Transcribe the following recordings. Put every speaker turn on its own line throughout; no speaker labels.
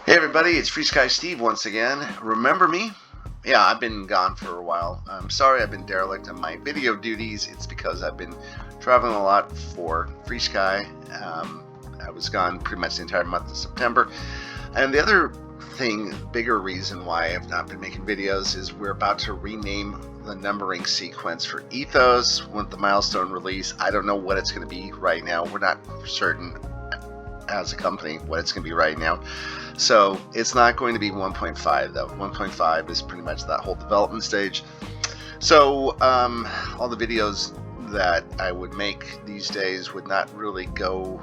Hey everybody, it's FrSky Steve once again. Remember me? Yeah, I've been gone for a while. I'm sorry I've been derelict in my video duties. It's because I've been traveling a lot for FrSky. I was gone pretty much the entire month of September. And the other thing, bigger reason why I've not been making videos is we're about to rename the numbering sequence for Ethos with the milestone release. I don't know what it's going to be right now. We're not certain as a company what it's going to be right now. So it's not going to be 1.5 though. 1.5 is pretty much that whole development stage. So all the videos that I would make these days would not really go,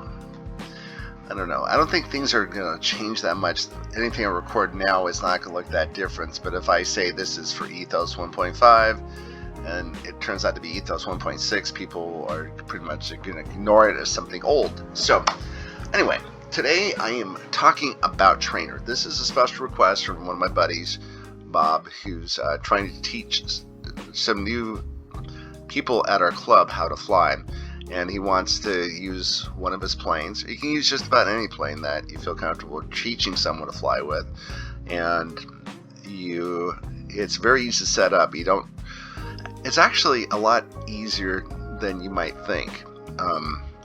I don't know. I don't think things are going to change that much. Anything I record now is not going to look that different. But if I say this is for Ethos 1.5 and it turns out to be Ethos 1.6, people are pretty much going to ignore it as something old. So anyway, today I am talking about Trainer. This is a special request from one of my buddies, Bob, who's trying to teach some new people at our club how to fly. And he wants to use one of his planes. You can use just about any plane that you feel comfortable teaching someone to fly with. And it's very easy to set up. It's actually a lot easier than you might think.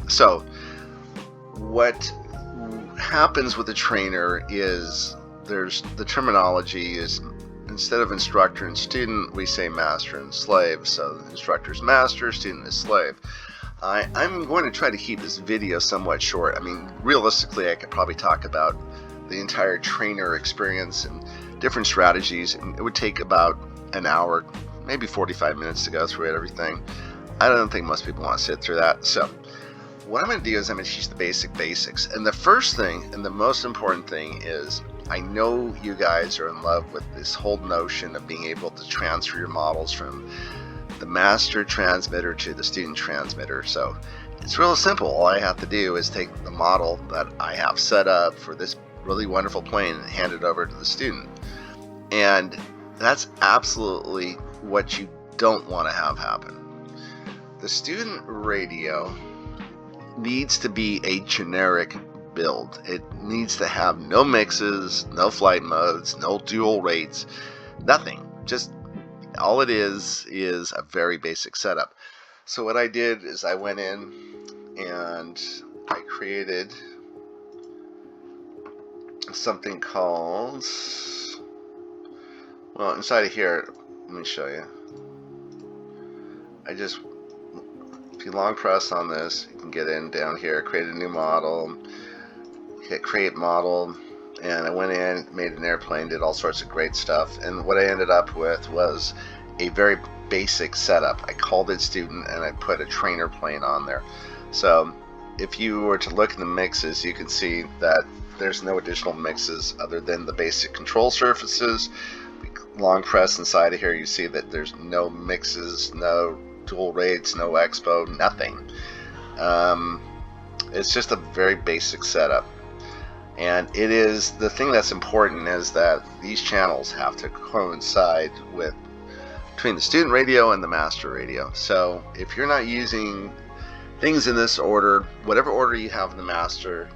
So what happens with the Trainer is the terminology is, instead of instructor and student, we say master and slave. So the instructor is master, student is slave. I'm going to try to keep this video somewhat short. I mean, realistically, I could probably talk about the entire Trainer experience and different strategies, and it would take about an hour, maybe 45 minutes to go through everything. I don't think most people want to sit through that. So what I'm going to do is I'm going to teach the basics. And the first thing and the most important thing is, I know you guys are in love with this whole notion of being able to transfer your models from the master transmitter to the student transmitter. So it's real simple. All I have to do is take the model that I have set up for this really wonderful plane and hand it over to the student. And that's absolutely what you don't want to have happen. The student radio needs to be a generic build. It needs to have no mixes, no flight modes, no dual rates, nothing. Just all it is a very basic setup. So what I did is I went in and I created something called, well, inside of here, let me show you. If you long press on this, you can get in down here, create a new model, hit create model, and I went in, made an airplane, did all sorts of great stuff, and what I ended up with was a very basic setup. I called it student and I put a Trainer plane on there. So if you were to look at the mixes, you can see that there's no additional mixes other than the basic control surfaces. Long press inside of here, you see that there's no mixes, no dual rates, no expo, nothing. It's just a very basic setup. And it is, the thing that's important is that these channels have to coincide between the student radio and the master radio. So if you're not using things in this order, whatever order you have in the master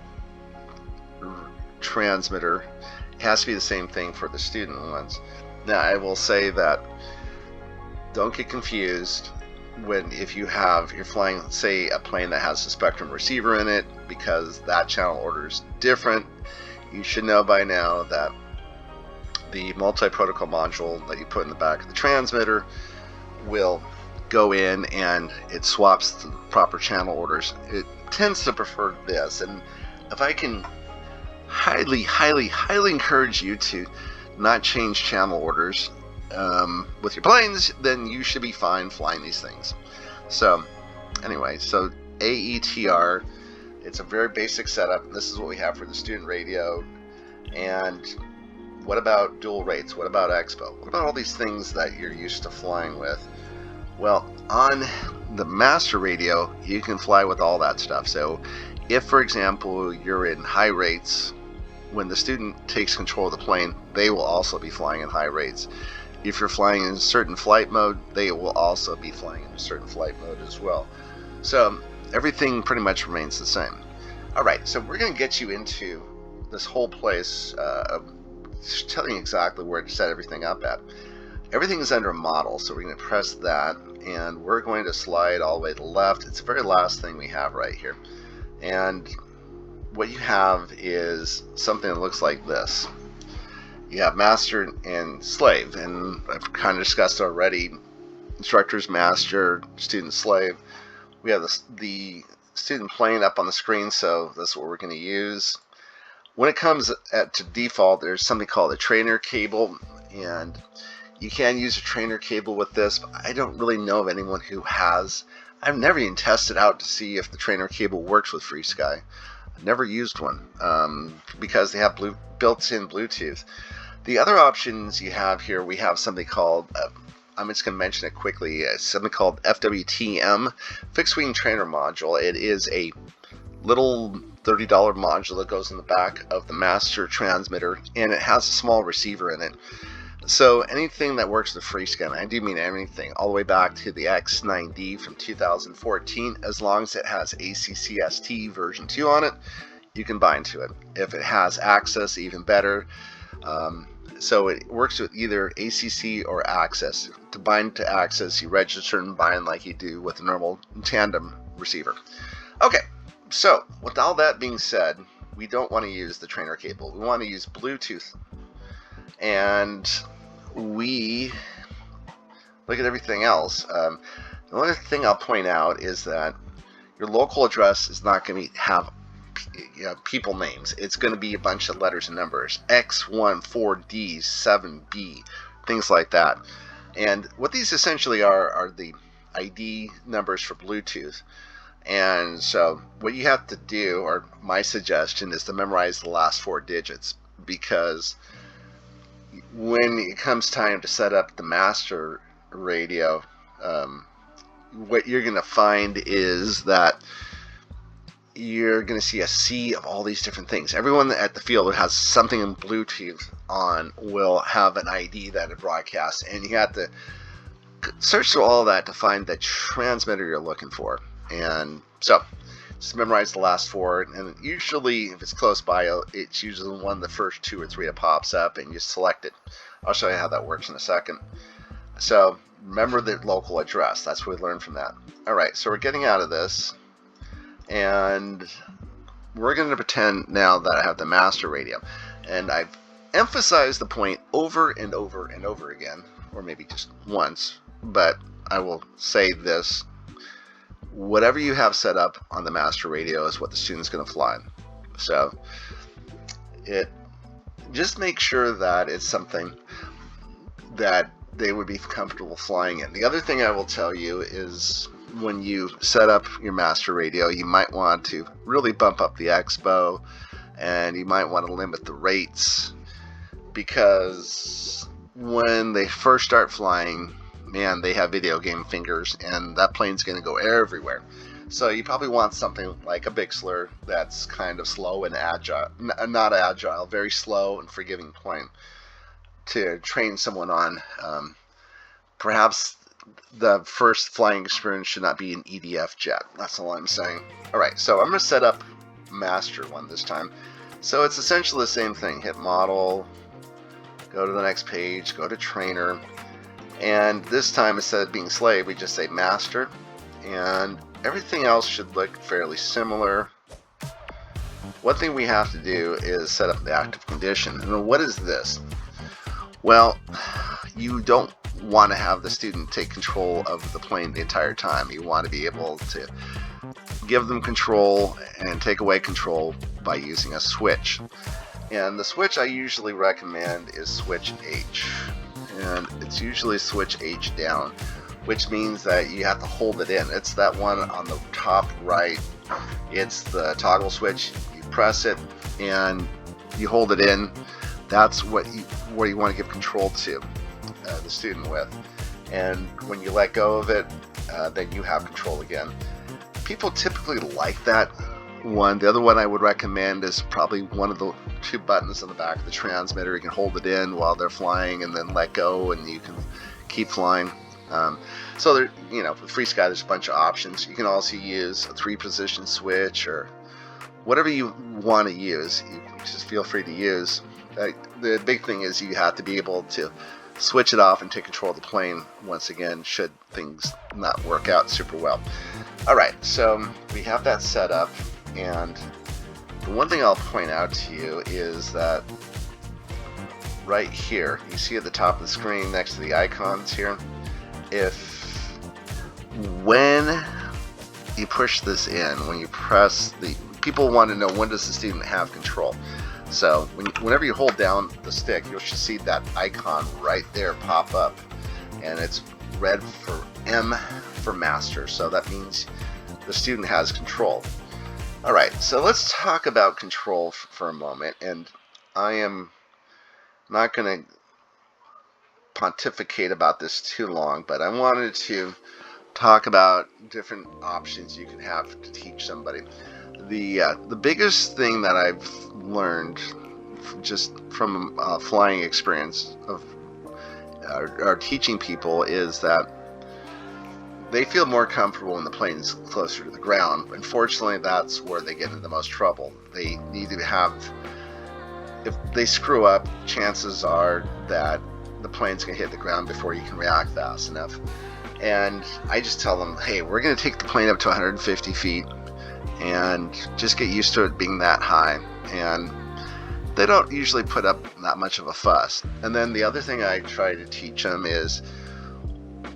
transmitter, it has to be the same thing for the student ones. Now I will say that don't get confused if you're flying, say, a plane that has a spectrum receiver in it, because that channel order is different. You should know by now that the multi-protocol module that you put in the back of the transmitter will go in and it swaps the proper channel orders. It tends to prefer this, and if I can highly encourage you to not change channel orders with your planes, then you should be fine flying these things. So anyway, so AETR, it's a very basic setup. This is what we have for the student radio. And what about dual rates? What about expo? What about all these things that you're used to flying with? Well, on the master radio, you can fly with all that stuff. So if, for example, you're in high rates, when the student takes control of the plane, they will also be flying in high rates. If you're flying in a certain flight mode, they will also be flying in a certain flight mode as well. So everything pretty much remains the same. Alright, so we're going to get you into this whole place, telling you exactly where to set everything up at. Everything is under model, so we're going to press that, and we're going to slide all the way to the left. It's the very last thing we have right here. And what you have is something that looks like this. You have master and slave, and I've kind of discussed already, instructor's master, student slave. We have the student plane up on the screen, so that's what we're going to use. When it comes to default, there's something called a trainer cable, and you can use a trainer cable with this, but I don't really know of anyone who has. I've never even tested out to see if the trainer cable works with FrSky. I've never used one because they have built-in Bluetooth. The other options you have here, we have something called, I'm just going to mention it quickly, something called FWTM, Fixed Wing Trainer Module. It is a little $30 module that goes in the back of the master transmitter, and it has a small receiver in it. So anything that works with FrSky, and I do mean anything, all the way back to the X9D from 2014, as long as it has ACCST version 2 on it, you can bind to it. If it has access, even better. So it works with either ACC or access. To bind to access, you register and bind like you do with a normal Tandem receiver. Okay, so with all that being said, we don't want to use the trainer cable. We want to use Bluetooth. And we look at everything else. The only thing I'll point out is that your local address is not going to have people names. It's going to be a bunch of letters and numbers, X1, 4D, 7B, things like that. And what these essentially are the ID numbers for Bluetooth. And so what you have to do, or my suggestion, is to memorize the last 4 digits, because when it comes time to set up the master radio, what you're going to find is that you're going to see a sea of all these different things. Everyone at the field who has something in Bluetooth on will have an ID that it broadcasts, and you have to search through all of that to find the transmitter you're looking for. And so just memorize the last 4, and usually if it's close by, it's usually one of the first 2 or 3 that pops up, and you select it. I'll show you how that works in a second. So remember the local address. That's what we learned from that. Alright, so we're getting out of this, and we're going to pretend now that I have the master radio. And I've emphasized the point over and over and over again, or maybe just once, but I will say this. Whatever you have set up on the master radio is what the student's going to fly. So just make sure that it's something that they would be comfortable flying in. The other thing I will tell you is when you set up your master radio, you might want to really bump up the expo, and you might want to limit the rates, because when they first start flying, man, they have video game fingers, and that plane's going to go everywhere. So you probably want something like a Bixler that's kind of slow and agile, not agile, very slow and forgiving plane to train someone on. Perhaps the first flying experience should not be an EDF jet. That's all I'm saying. Alright, so I'm going to set up master one this time. So it's essentially the same thing. Hit model, go to the next page, go to trainer, and this time instead of being slave, we just say master, and everything else should look fairly similar. One thing we have to do is set up the active condition. And what is this? Well, you don't want to have the student take control of the plane the entire time. You want to be able to give them control and take away control by using a switch. And the switch I usually recommend is switch H. And it's usually switch H down, which means that you have to hold it in. It's that one on the top right. It's the toggle switch. You press it and you hold it in. That's where you want to give control to the student with. And when you let go of it, then you have control again. People typically like that one. The other one I would recommend is probably one of the 2 buttons on the back of the transmitter. You can hold it in while they're flying and then let go, and you can keep flying. So there, with FrSky, there's a bunch of options. You can also use a 3-position switch or whatever you want to use, you just feel free to use. The big thing is you have to be able to switch it off and take control of the plane once again, should things not work out super well. Alright, so we have that set up, and the one thing I'll point out to you is that right here, you see at the top of the screen next to the icons here, when you push this in, when you press the, people want to know, when does the student have control? So whenever you hold down the stick, you'll see that icon right there pop up, and it's red for M for master, so that means the student has control. Alright, so let's talk about control for a moment, and I am not going to pontificate about this too long, but I wanted to talk about different options you can have to teach somebody. The biggest thing that I've learned just from flying experience of our teaching people is that they feel more comfortable when the plane is closer to the ground. Unfortunately, that's where they get into the most trouble. They need to have, if they screw up, chances are that the plane's going to hit the ground before you can react fast enough. And I just tell them, hey, we're going to take the plane up to 150 feet and just get used to it being that high. And they don't usually put up that much of a fuss. And then the other thing I try to teach them is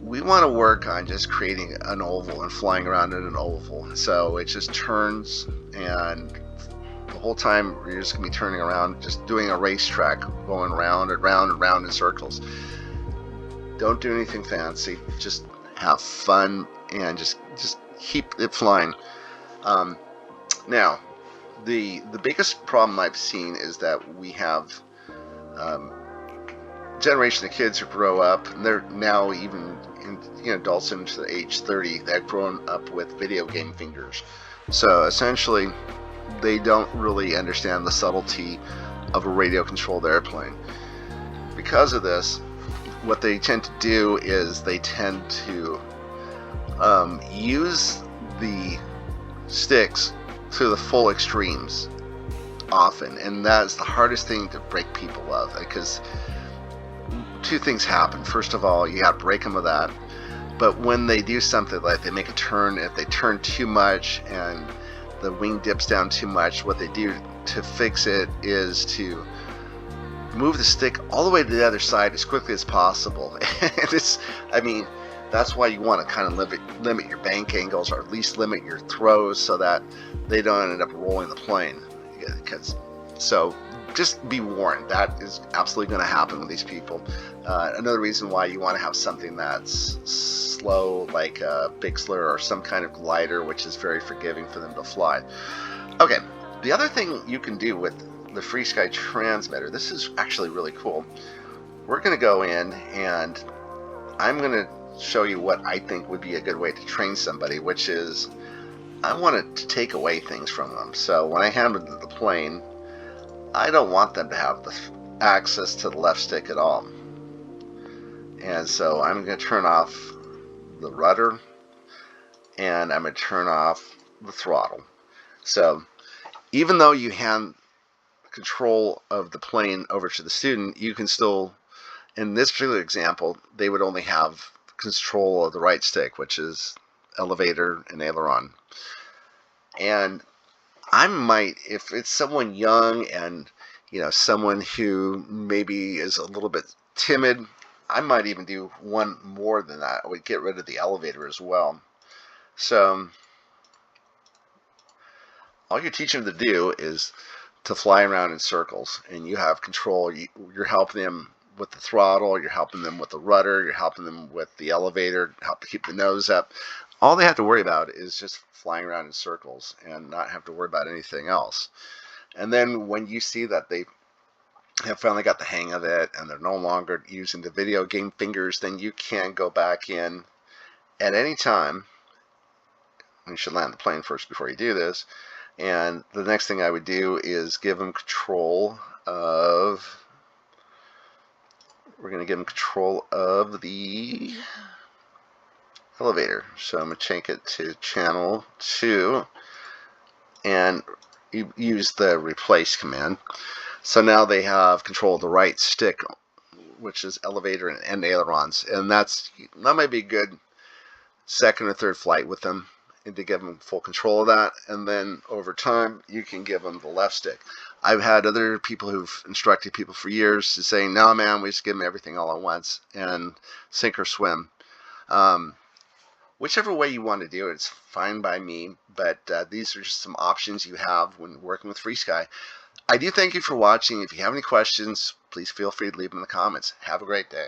we want to work on just creating an oval and flying around in an oval. So it just turns, and the whole time you're just going to be turning around, just doing a racetrack, going round and round and round in circles. Don't do anything fancy. Just have fun and just keep it flying. Now, the biggest problem I've seen is that we have generation of kids who grow up, and they're now even adults into the age 30 that have grown up with video game fingers. So essentially, they don't really understand the subtlety of a radio controlled airplane. Because of this, what they tend to do is they tend to use the sticks to the full extremes often, and that's the hardest thing to break people of, because two things happen. First of all, you got to break them of that, but when they do something like they make a turn, if they turn too much and the wing dips down too much, what they do to fix it is to move the stick all the way to the other side as quickly as possible. And that's why you want to kind of limit your bank angles, or at least limit your throws, so that they don't end up rolling the plane. So just be warned, that is absolutely going to happen with these people. Another reason why you want to have something that's slow, like a Bixler or some kind of glider, which is very forgiving for them to fly. Okay, the other thing you can do with the FrSky transmitter, this is actually really cool. We're going to go in and I'm going to show you what I think would be a good way to train somebody, which is I want to take away things from them. So when I hand them the plane, I don't want them to have the access to the left stick at all. And so I'm going to turn off the rudder, and I'm going to turn off the throttle. So even though you hand control of the plane over to the student, you can still, in this particular example, they would only have control of the right stick, which is elevator and aileron. And I might, if it's someone young and someone who maybe is a little bit timid, I might even do one more than that. I would get rid of the elevator as well. So all you're teaching them to do is to fly around in circles, and you have control. You're helping them with the throttle, you're helping them with the rudder, you're helping them with the elevator, help to keep the nose up. All they have to worry about is just flying around in circles and not have to worry about anything else. And then when you see that they have finally got the hang of it and they're no longer using the video game fingers, then you can go back in at any time. You should land the plane first before you do this. And the next thing I would do is give them control of, we're going to give them control of the elevator. So I'm going to change it to channel 2, and use the replace command. So now they have control of the right stick, which is elevator and ailerons, and that might be a good second or third flight with them, and to give them full control of that. And then over time, you can give them the left stick. I've had other people who've instructed people for years to say, "No, man, we just give them everything all at once and sink or swim." Whichever way you want to do it, it's fine by me. But these are just some options you have when working with FrSky. I do thank you for watching. If you have any questions, please feel free to leave them in the comments. Have a great day.